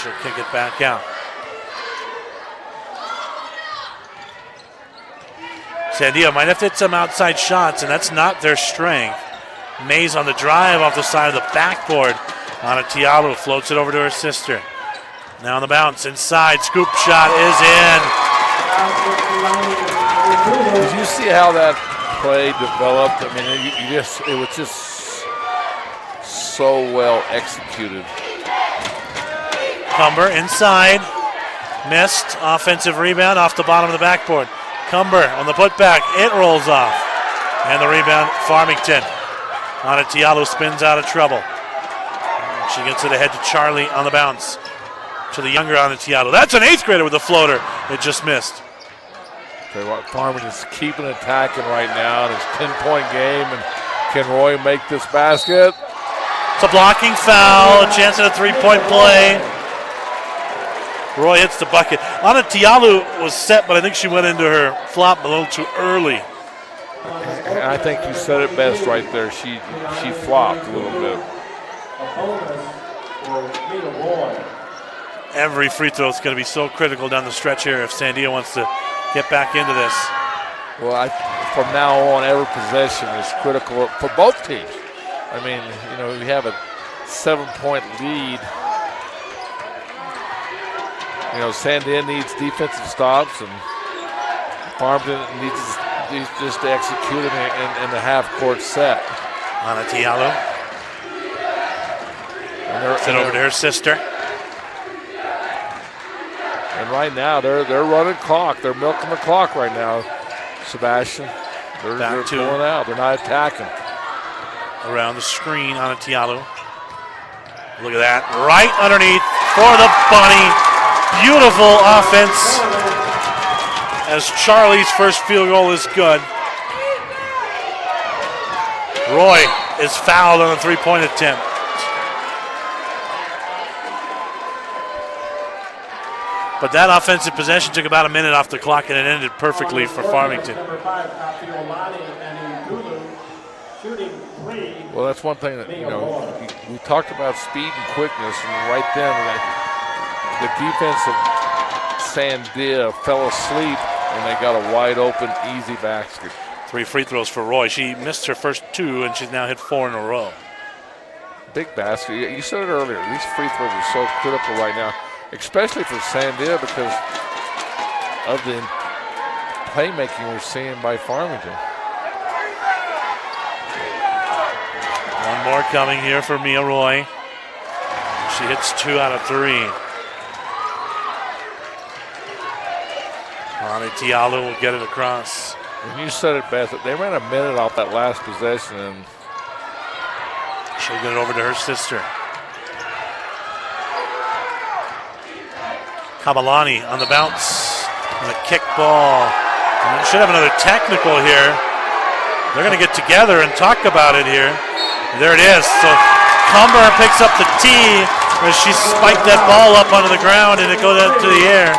She'll kick it back out. Sandia might have to hit some outside shots, and that's not their strength. Mays on the drive off the side of the backboard. Ana Tialu floats it over to her sister. Now on the bounce, inside, scoop shot is in. Did you see how that play developed? I mean, it was just so well executed. Cumber inside, missed, offensive rebound off the bottom of the backboard. Cumber on the putback, it rolls off. And the rebound, Farmington. Ana Tialu spins out of trouble. She gets it ahead to Charlie on the bounce. To the younger Ana Tialu. That's an 8th grader with a floater. It just missed. Tell you what, Farmington's keeping attacking right now. It's a 10-point game, and can Roy make this basket? It's a blocking foul, a chance at a 3-point play. Roy hits the bucket. Ana Tialu was set, but I think she went into her flop a little too early. I think you said it best right there. She flopped a little bit. Every free throw is going to be so critical down the stretch here if Sandia wants to get back into this. Well, from now on, every possession is critical for both teams. I mean, you have a 7-point lead. Sandia needs defensive stops, and Farmington needs just to execute it in the half-court set. Ana Tialu. Send over to her sister. And right now, they're running clock. They're milking the clock right now, Sebastian. They're pulling out. They're not attacking. Around the screen, Ana Tialu. Look at that. Right underneath for the bunny. Beautiful offense as Charlie's first field goal is good. Roy is fouled on a 3-point attempt. But that offensive possession took about a minute off the clock, and it ended perfectly for Farmington. Well, that's one thing that, we talked about speed and quickness, and right then the defense of Sandia fell asleep, and they got a wide open, easy basket. 3 free throws for Roy. She missed her first 2, and she's now hit 4 in a row. Big basket. You said it earlier. These free throws are so critical right now, especially for Sandia because of the playmaking we're seeing by Farmington. One more coming here for Mia Roy. She hits 2 out of 3. Ana Tialu will get it across. And you said it best. They ran a minute off that last possession, and she'll get it over to her sister. Kabalani on the bounce. And a kick ball. And should have another technical here. They're going to get together and talk about it here. There it is. So Cumber picks up the tee as she spiked that ball up onto the ground, and it goes up to the air.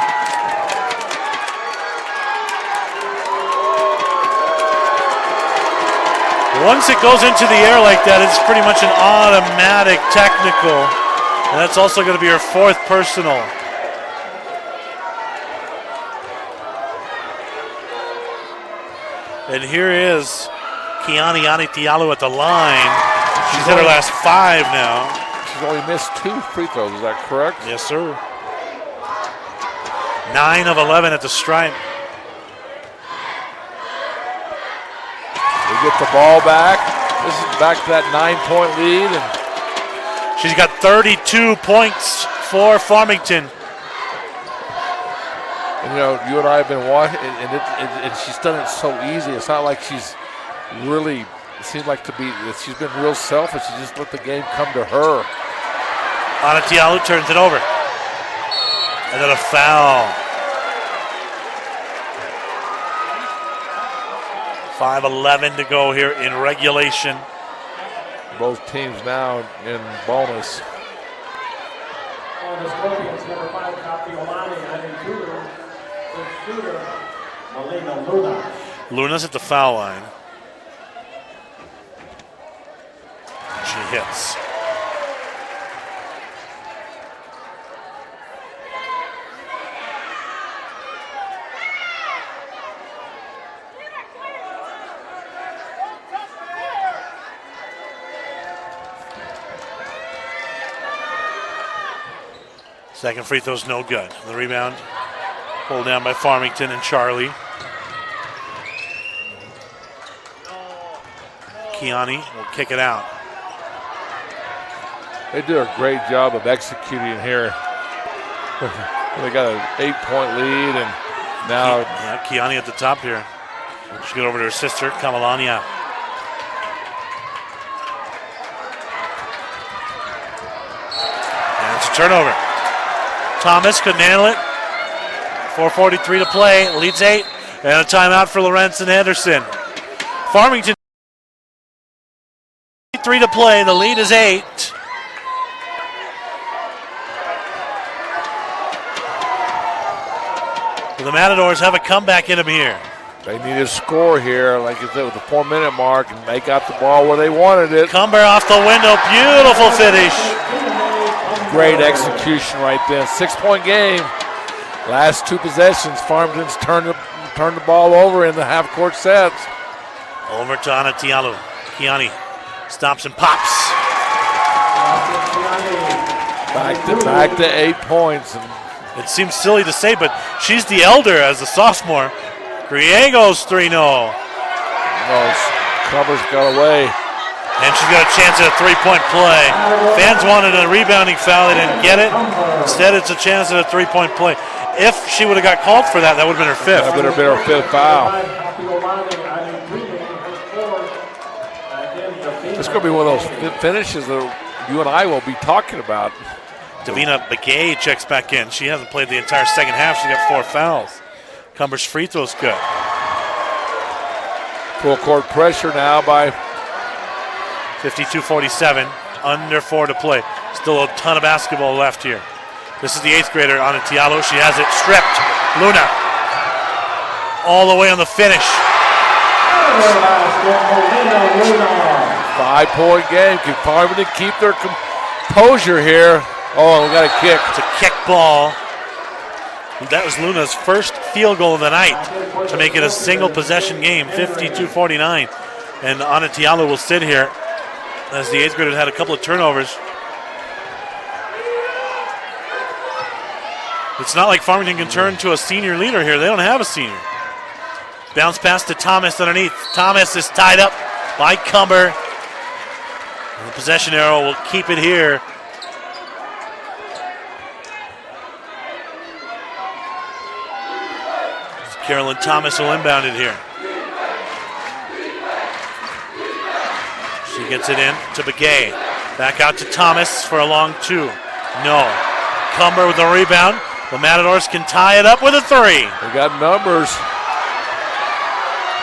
Once it goes into the air like that, it's pretty much an automatic technical. And that's also going to be her 4th personal. And here is Kiani Ana Tialu at the line. She's hit her last 5 now. She's only missed 2 free throws, is that correct? Yes, sir. 9 of 11 at the stripe. We get the ball back. This is back to that 9-point lead. And she's got 32 points for Farmington. And, you and I have been watching, and she's done it so easy. It's not like she's really, it seems like she's been real selfish. She just let the game come to her. Ana Tialu turns it over. And then a foul. 5:11 to go here in regulation. Both teams now in bonus. Luna's at the foul line. She hits. Second free throw's no good. The rebound pulled down by Farmington and Charlie. Kiani will kick it out. They do a great job of executing here. They got an 8-point lead, and now Kiani at the top here. She'll get over to her sister, Kamalania. And it's a turnover. Thomas couldn't handle it. 4:43 to play, leads 8, and a timeout for Lawrence and Henderson. Farmington 3 to play, the lead is 8. The Matadors have a comeback in them here. they need to score here, like I said, with the 4-minute mark, and they got the ball where they wanted it. Cumber off the window, beautiful finish. Great execution right there. 6-point game. Last 2 possessions, Farmington's turned the ball over in the half-court sets. Over to Anatialu. Kiani stops and pops. Back to 8 points. And it seems silly to say, but she's the elder as a sophomore. Griego's 3-0. Cumber's got away. And she's got a chance at a 3-point play. Fans wanted a rebounding foul. They didn't get it. Instead, it's a chance at a 3-point play. If she would have got called for that, that would have been her 5th. That would have been her 5th foul. It's going to be one of those finishes that you and I will be talking about. Davina Begay checks back in. She hasn't played the entire second half. She got 4 fouls. Cumber's free throw's good. Full court pressure now by 52-47. Under 4 to play. Still a ton of basketball left here. This is the 8th grader, Anatialu. She has it stripped. Luna all the way on the finish. 5-point game. Can Farmington keep their composure here? Oh, we got a kick. It's a kick ball. That was Luna's first field goal of the night to make it a single possession game, 52-49. And Anatialu will sit here as the 8th grader had a couple of turnovers. It's not like Farmington can turn to a senior leader here. They don't have a senior. Bounce pass to Thomas underneath. Thomas is tied up by Cumber. And the possession arrow will keep it here. Carolyn Thomas will inbound it here. She gets it in to Begay. Back out to Thomas for a long 2. No. Cumber with the rebound. The Matadors can tie it up with a 3. They got numbers.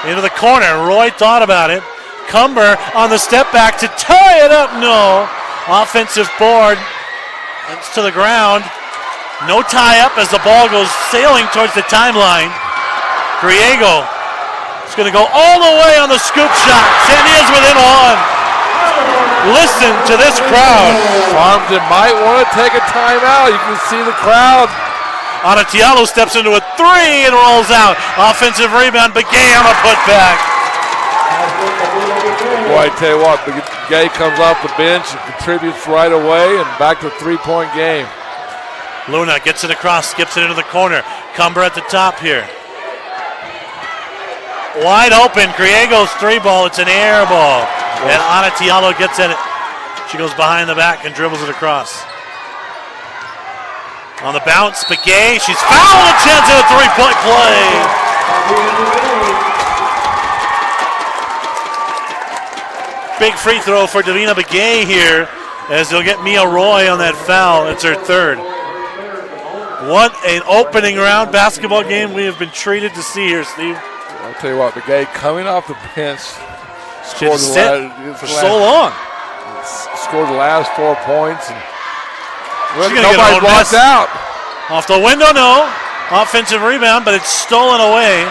Into the corner. Roy thought about it. Cumber on the step back to tie it up. No. Offensive board. It's to the ground. No tie up as the ball goes sailing towards the timeline. Griego is going to go all the way on the scoop shot. Sandia's within 1. Listen to this crowd. Farmington might want to take a timeout. You can see the crowd. Anatialu steps into a 3 and rolls out. Offensive rebound. Begay on a putback. Boy, I tell you what, Begay comes off the bench and contributes right away, and back to a 3-point game. Luna gets it across, skips it into the corner. Cumber at the top here. Wide open, Griego's 3 ball. It's an air ball. And Anatialu gets at it. She goes behind the back and dribbles it across. On the bounce, Begay, she's fouled, a chance at a 3-point play. Big free throw for Davina Begay here as they'll get Mia Roy on that foul. It's her 3rd. What an opening round basketball game we have been treated to see here, Steve. I'll tell you what, Begay coming off the bench, scored for so long. Scored the last 4 points, and nobody blocked out. Off the window, no. Offensive rebound, but it's stolen away.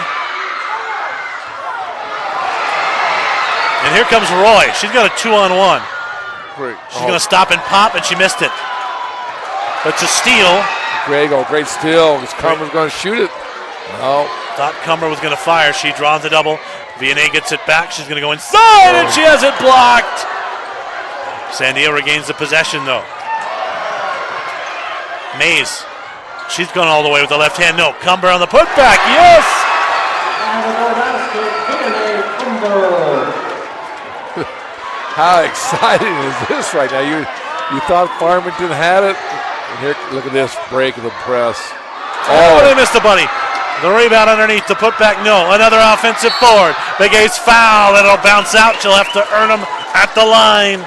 And here comes Roy. She's got a 2-on-1. Great. She's going to stop and pop, and she missed it. It's a steal. Griego, great steal. Cumber's going to shoot it. No. Thought Cumber was going to fire. She draws the double. Vianney gets it back. She's going to go inside, and she has it blocked. Sandia regains the possession, though. Mays. She's going all the way with the left hand. No. Cumber on the putback. Yes! How exciting is this right now? You thought Farmington had it? And here, look at this break of the press. Oh, they missed the bunny. The rebound underneath, the putback, no. Another offensive board. Big A's foul. It'll bounce out. She'll have to earn them at the line.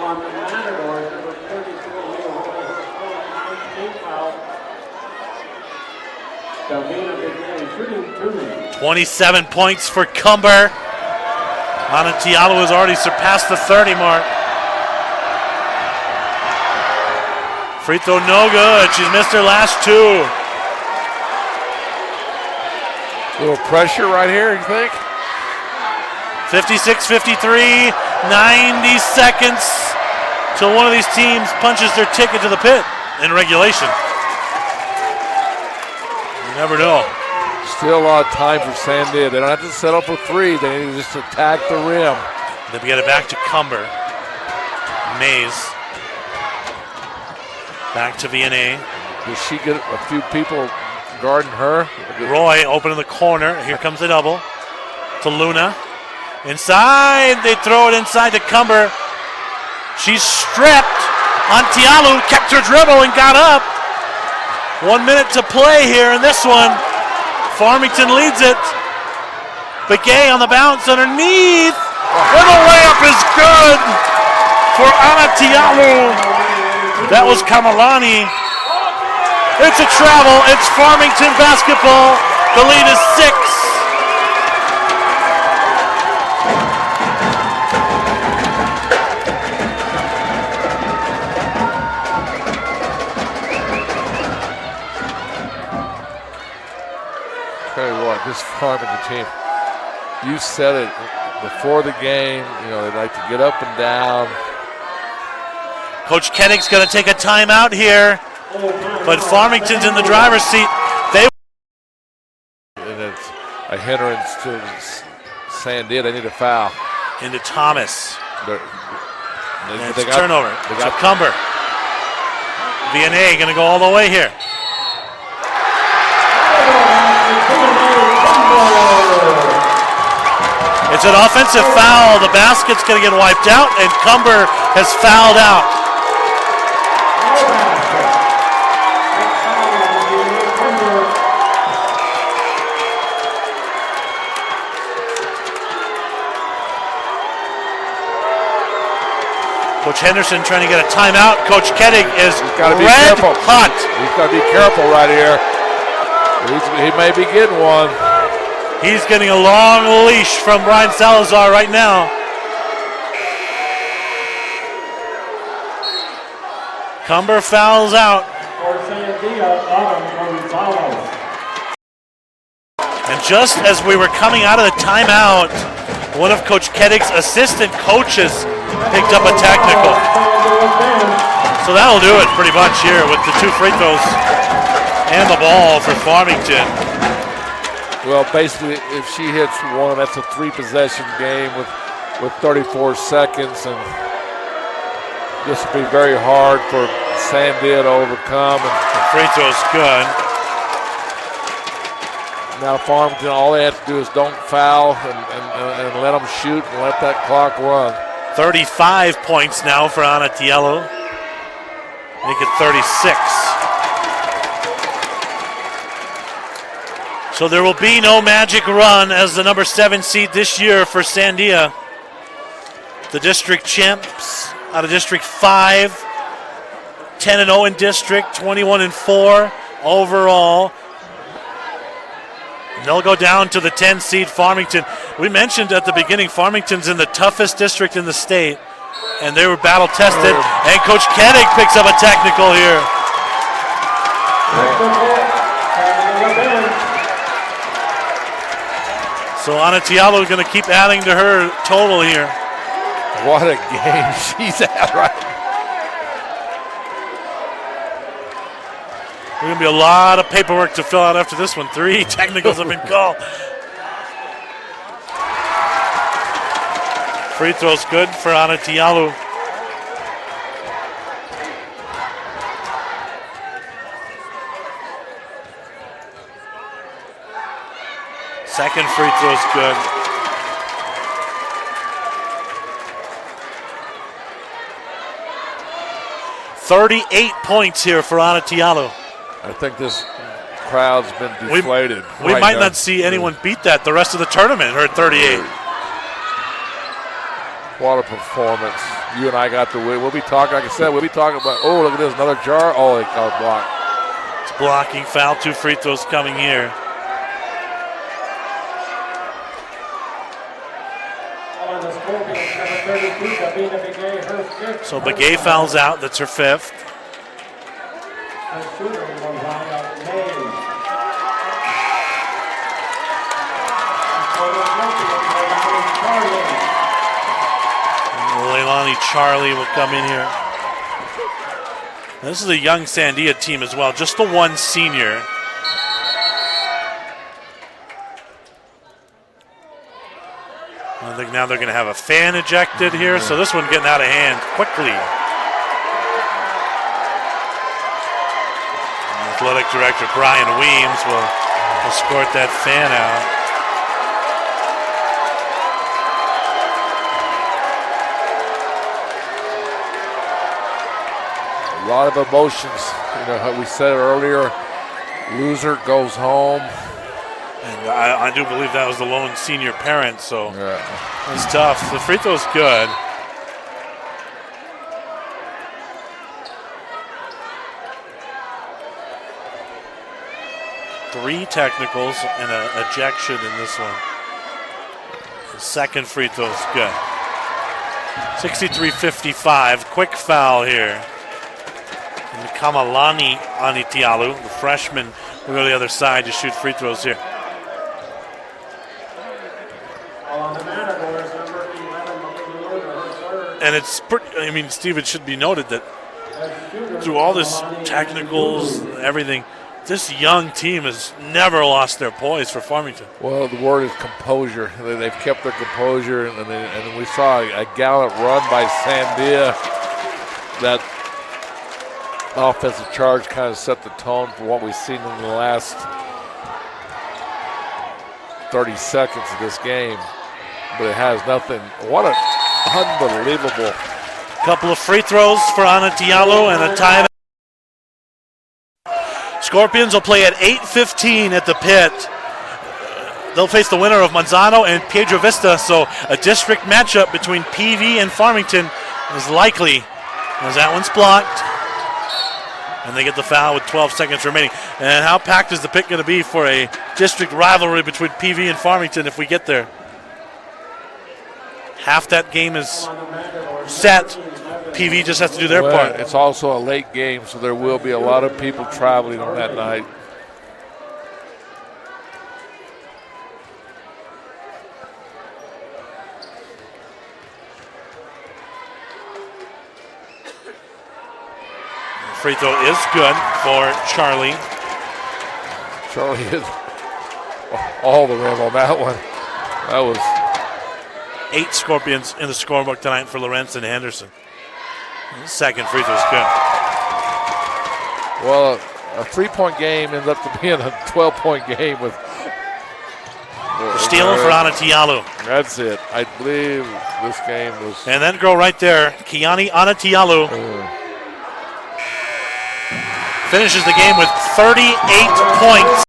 On the Matadors, number 34, 27 points for Cumber. Anatialo has already surpassed the 30 mark. Free throw no good. She's missed her last two. Little pressure right here, you think? 56-53, 90 seconds till one of these teams punches their ticket to the pit in regulation. You never know. Still a lot of time for Sandia. They don't have to settle for three. They need to just attack the rim. Then we get it back to Cumber. Mays. Back to VNA. Does she get a few people guarding her? Roy open in the corner. Here comes the double to Luna. Inside. They throw it inside to Cumber. She's stripped. Antialu kept her dribble and got up. 1 minute to play here in this one. Farmington leads it. Begay on the bounce underneath. And the layup is good for Anatialu. That was Kamalani. It's a travel. It's Farmington basketball. The lead is 6. Tell you what, this Farmington team, you said it before the game, they like to get up and down. Coach Koenig's going to take a timeout here, but Farmington's in the driver's seat. And it's a hindrance to Sandia. They need a foul. Into Thomas. They It's a turnover. It's a Cumber. VNA going to go all the way here. It's an offensive foul. The basket's going to get wiped out, and Cumber has fouled out. Coach Henderson trying to get a timeout. Coach Koenig is red hot. He's got to be careful right here. He may be getting one. He's getting a long leash from Brian Salazar right now. Cumber fouls out. And just as we were coming out of the timeout, one of Coach Koenig's assistant coaches picked up a technical. So that'll do it pretty much here with the 2 free throws and the ball for Farmington. Well, basically, if she hits one, that's a 3-possession game with 34 seconds, and this will be very hard for Sandia to overcome. And the free throw's good. Now Farmington, all they have to do is don't foul and let them shoot and let that clock run. 35 points now for Anatiello. Make it 36. So there will be no magic run as the number 7 seed this year for Sandia. The district champs out of District 5. 10-0 in district, 21-4 overall. And they'll go down to the 10 seed Farmington. We mentioned at the beginning, Farmington's in the toughest district in the state, and they were battle tested. And Coach Koenig picks up a technical here. So Anatialo is going to keep adding to her total here. What a game she's at right now. There's going to be a lot of paperwork to fill out after this one. 3 technicals have been called. Free throw's good for Anatialu. Second free throw's good. $38 points here for Anatialu. I think this crowd's been deflated. We might not see anyone beat that the rest of the tournament, or at 38. What a performance. You and I got to win. We'll be talking, like I said, we'll be talking about, oh, look at this, another jar. Oh, they got a block. It's blocking foul, 2 free throws coming here. So Begay fouls out, that's her 5th. Leilani Charlie will come in here. This is a young Sandia team as well, just the one senior. I think now they're going to have a fan ejected here, so this one getting out of hand quickly. Athletic director Brian Weems will escort that fan out. A lot of emotions. You know, how we said earlier, loser goes home. And I do believe that was the lone senior parent, so it's tough. The free throw's good. Three technicals and an ejection in this one. The second free throw's good. 63-55, quick foul here. And Kamalani Anitialu, the freshman, will go to the other side to shoot free throws here. And it's pretty, I mean, Steve, it should be noted that through all this technicals and everything, this young team has never lost their poise for Farmington. Well, the word is composure. They've kept their composure, and we saw a gallant run by Sandia. That offensive charge kind of set the tone for what we've seen in the last 30 seconds of this game. But it has nothing. What an unbelievable. Couple of free throws for Anatialu and a tie. Scorpions will play at 8:15 at the pit. They'll face the winner of Manzano and Piedra Vista, so a district matchup between PV and Farmington is likely, as that one's blocked. And they get the foul with 12 seconds remaining. And how packed is the pit going to be for a district rivalry between PV and Farmington if we get there? Half that game is set. PV just has to do their part. It's also a late game, so there will be a lot of people traveling on that night. Free throw is good for Charlie. Charlie is all the rim on that one. That was 8 Scorpions in the scorebook tonight for Lorenz and Henderson. Second free throw is good. Well, a 3-point game ends up to being a 12-point game with. Stealing for Anatialu. That's it. I believe this game was. And that girl right there, Kiani Anatialu, finishes the game with 38 points.